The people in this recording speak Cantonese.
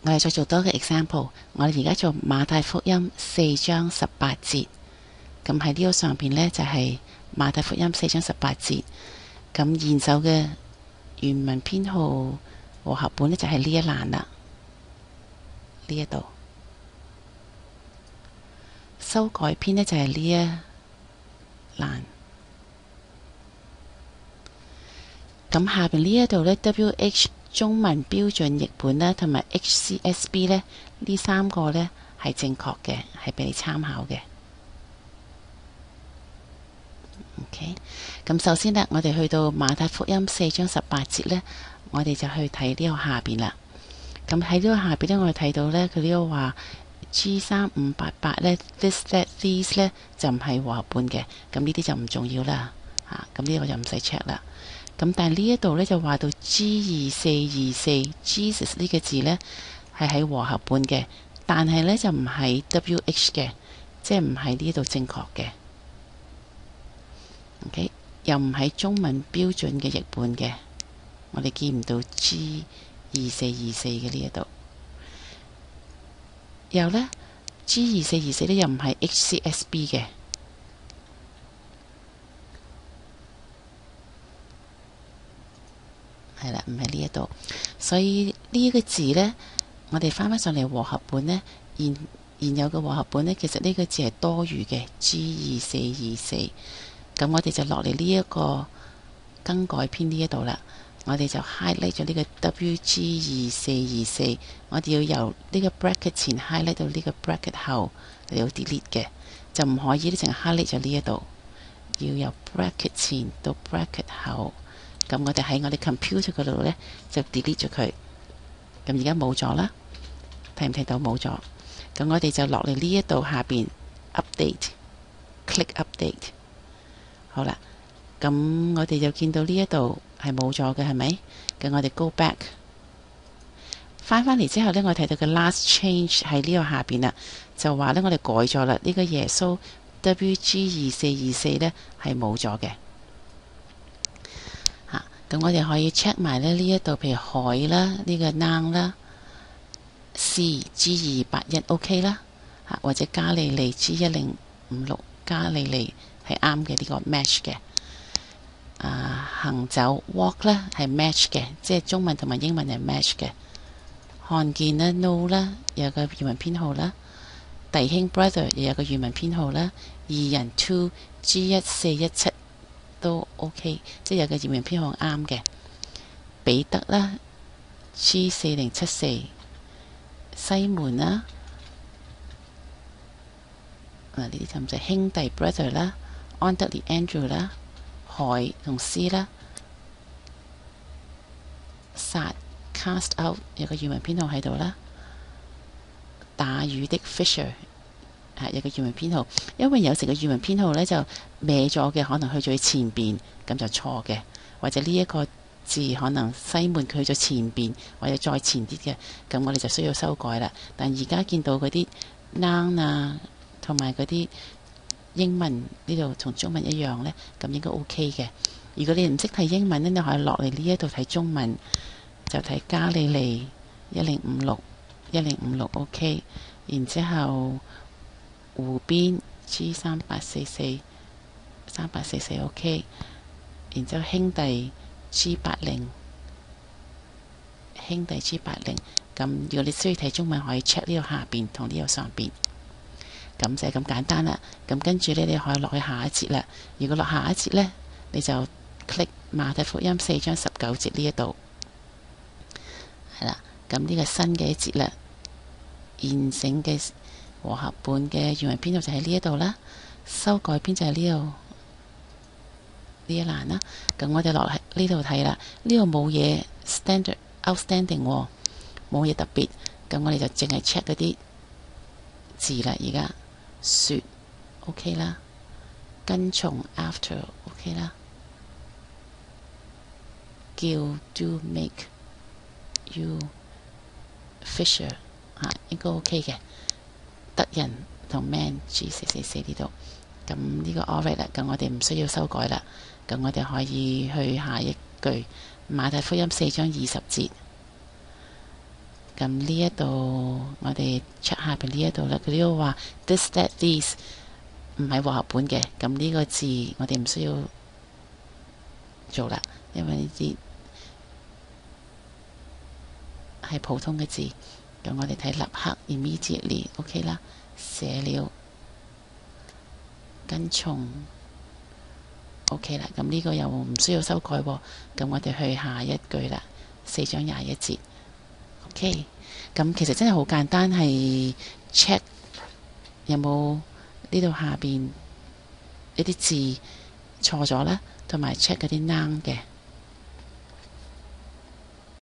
我哋再做多個 example， 我哋而家做馬太福音4章18節，咁喺呢個上邊呢，就係馬太福音4章18節，咁現手嘅原文編號和合本呢，就係呢一欄啦，呢一度修改編呢，就係呢一欄，咁下邊呢一度呢 WH 中文標準譯本呢，同埋 HCSB 呢，呢三個呢係正確嘅，係俾你參考嘅。OK， 咁首先呢，我哋去到馬太福音4章18節呢，我哋就去睇呢個下邊啦。咁喺呢個下邊呢，我哋睇到呢，佢呢個話 G3588 呢 this that these 呢就唔係和合本嘅，咁呢啲就唔重要啦。咁呢個就唔使 check 啦。咁但係呢一度呢，就話到 G2424 Jesus 呢個字呢係喺和合本嘅，但係呢就唔係 WH 嘅，即係唔係呢度正確嘅。OK， 又唔係中文標準嘅譯本嘅，我哋見唔到 G2424 嘅呢一度。又呢 G2424 呢又唔係 HCSB 嘅。係啦，唔係呢一度，所以呢一個字呢，我哋翻上嚟和合本呢，現有嘅和合本呢，其實呢個字係多餘嘅 G2424，咁我哋就落嚟呢一個更改篇呢一度啦，我哋就 highlight 咗呢個 WG2424，我哋要由呢個 bracket 前 highlight 到呢個 bracket 後嚟到 delete 嘅，就唔可以呢淨係 highlight 咗呢一度，要由 bracket 前到 bracket 後。咁我哋喺我哋 computer 嗰度呢，就 delete 咗佢。咁而家冇咗啦，睇唔睇到冇咗？咁我哋就落嚟呢一度下邊 update，click update。好啦，咁我哋就見到呢一度係冇咗嘅，係咪？咁我哋 go back， 翻嚟之後呢，我睇到嘅 last change 喺呢個下邊啦，就話呢，我哋改咗啦，呢個耶穌 WG2424 呢係冇咗嘅。咁我哋可以 check 埋呢一度，譬如海啦，呢個 noun 啦 ，C G2281 OK 啦，或者加利利 G1056 加利利係啱嘅，呢個 match 嘅。行走 walk 啦係 match 嘅，即係中文同埋英文係 match 嘅。看見啦 no 啦，有個原文編號啦。弟兄 brother 又有個原文編號啦。二人 two G1417。都 OK， 即係有個原文編號啱嘅。彼得啦 G4074， 西門啦，呢啲就唔使。兄弟 brother 啦，安德烈 Andrew 啦，海同 C 啦，殺 cast out 有個原文編號喺度啦。打魚的 fisher。有個原文編號，因為有時個原文編號呢就歪咗嘅，可能去咗前邊，咁就錯嘅。或者呢一個字可能西門佢去咗前邊，或者再前啲嘅，咁我哋就需要修改啦。但而家見到嗰啲 noun 啊，同埋嗰啲英文呢度同中文一樣呢，咁應該 OK 嘅。如果你唔識睇英文呢，你可以落嚟呢一度睇中文，就睇加利利1056 OK， 然之後湖邊 G3844 OK， 然之後兄弟 G80， 咁如果你需要睇中文，可以 check 呢個下邊同呢個上邊，咁就係咁簡單啦。咁跟住呢，你可以落去下一節啦。如果落下一節呢，你就 click 馬太福音4章19節呢一度，係啦。咁呢個新嘅一節啦，現成嘅和合本嘅原文編號就喺呢一度啦，修改編就喺呢度呢一欄啦。咁我哋落喺呢度睇啦，呢度冇嘢 standard outstanding 喎，冇嘢特別。咁我哋就淨係 check 嗰啲字啦。而家說 OK 啦，跟從 after OK 啦，叫 do make you fisher 應該 OK 嘅。得人同 man G444 呢度，咁呢個 alright 啦，咁我哋唔需要修改啦。咁我哋可以去下一句馬太福音4章20節，咁咁呢一度我哋 check 下邊呢一度啦，佢呢度話 this that these 唔係和合本嘅，咁呢個字我哋唔需要做啦，因為呢啲係普通嘅字。咁我哋睇立刻 immediately OK 啦，寫了跟從 OK 啦，咁呢個又唔需要修改喎。咁我哋去下一句啦，4章21節 OK。咁其實真係好簡單，係 check 有冇呢度下邊一啲字錯咗啦，同埋 check 嗰啲 noun 嘅。